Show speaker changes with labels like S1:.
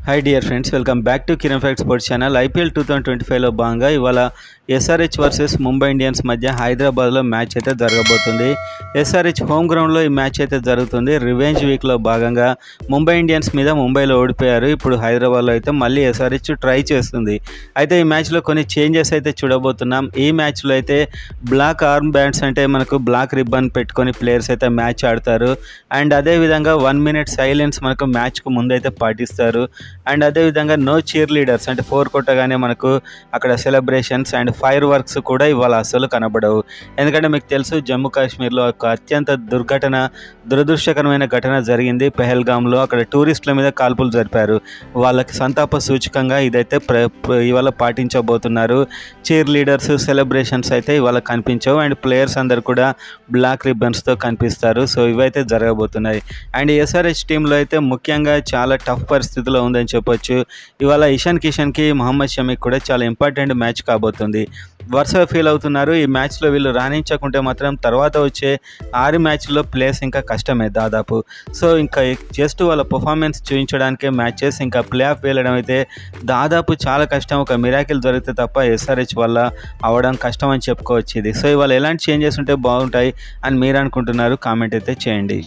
S1: Hi dear friends, welcome back to Kiran fact sports channel. IPL 2025లో భాగంగా ఇవాళ SRH versus Mumbai Indians మధ్య హైదరాబాద్లో మ్యాచ్ అయితే జరగబోతుంది. ఎస్ఆర్హెచ్ హోమ్ గ్రౌండ్లో ఈ మ్యాచ్ అయితే జరుగుతుంది. రివెంజ్ వీక్లో భాగంగా ముంబై ఇండియన్స్ మీద ముంబైలో ఓడిపోయారు. ఇప్పుడు హైదరాబాద్లో అయితే మళ్ళీ ఎస్ఆర్హెచ్ ట్రై చేస్తుంది. అయితే ఈ మ్యాచ్లో కొన్ని చేంజెస్ అయితే చూడబోతున్నాం. ఈ మ్యాచ్లో అయితే బ్లాక్ ఆర్మ్ బ్యాండ్స్ అంటే మనకు బ్లాక్ రిబ్బన్ పెట్టుకొని ప్లేయర్స్ అయితే మ్యాచ్ ఆడతారు. అండ్ అదేవిధంగా 1 minute సైలెన్స్ మనకు మ్యాచ్కు ముందైతే పాటిస్తారు. అండ్ అదేవిధంగా నో చీర్ లీడర్స్ అంటే 4 కొట్టగానే మనకు అక్కడ సెలబ్రేషన్స్ అండ్ ఫైర్ వర్క్స్ కూడా ఇవాళ అస్సలు కనబడవు. ఎందుకంటే మీకు తెలుసు, జమ్మూ కాశ్మీర్లో ఒక అత్యంత దురదృష్టకరమైన ఘటన జరిగింది పెహల్గామ్లో. అక్కడ టూరిస్టుల మీద కాల్పులు జరిపారు. వాళ్ళకి సంతాప సూచకంగా ఇదైతే ఇవాళ పాటించబోతున్నారు. చీర్ లీడర్స్ సెలబ్రేషన్స్ అయితే ఇవాళ కనిపించవు. అండ్ ప్లేయర్స్ అందరు కూడా బ్లాక్ రిబ్బన్స్తో కనిపిస్తారు. సో ఇవైతే జరగబోతున్నాయి. అండ్ ఎస్ఆర్హెచ్ టీంలో అయితే ముఖ్యంగా చాలా టఫ్ పరిస్థితిలో ఉందని చెప్పొచ్చు. ఇవాళ ఇషాన్ కిషన్కి మహమ్మద్ షమీకి కూడా చాలా ఇంపార్టెంట్ మ్యాచ్ కాబోతుంది. వరుసగా ఫీల్ అవుతున్నారు. ఈ మ్యాచ్లో వీళ్ళు రాణించకుంటే మాత్రం తర్వాత వచ్చే 6 మ్యాచ్ల్లో ప్లేస్ ఇంకా కష్టమే దాదాపు. సో ఇంకా జస్ట్ వాళ్ళ పర్ఫార్మెన్స్ చూపించడానికే మ్యాచెస్, ఇంకా ప్లే ఆఫ్ వెళ్ళడం అయితే దాదాపు చాలా కష్టం. ఒక మిరాకిల్ జరిగితే తప్ప ఎస్ఆర్హెచ్ వల్ల అవడం కష్టం అని చెప్పుకోవచ్చు ఇది. సో ఇవాళ ఎలాంటి చేంజెస్ ఉంటే బాగుంటాయి అని మీరు అనుకుంటున్నారు? కామెంట్ అయితే చేయండి.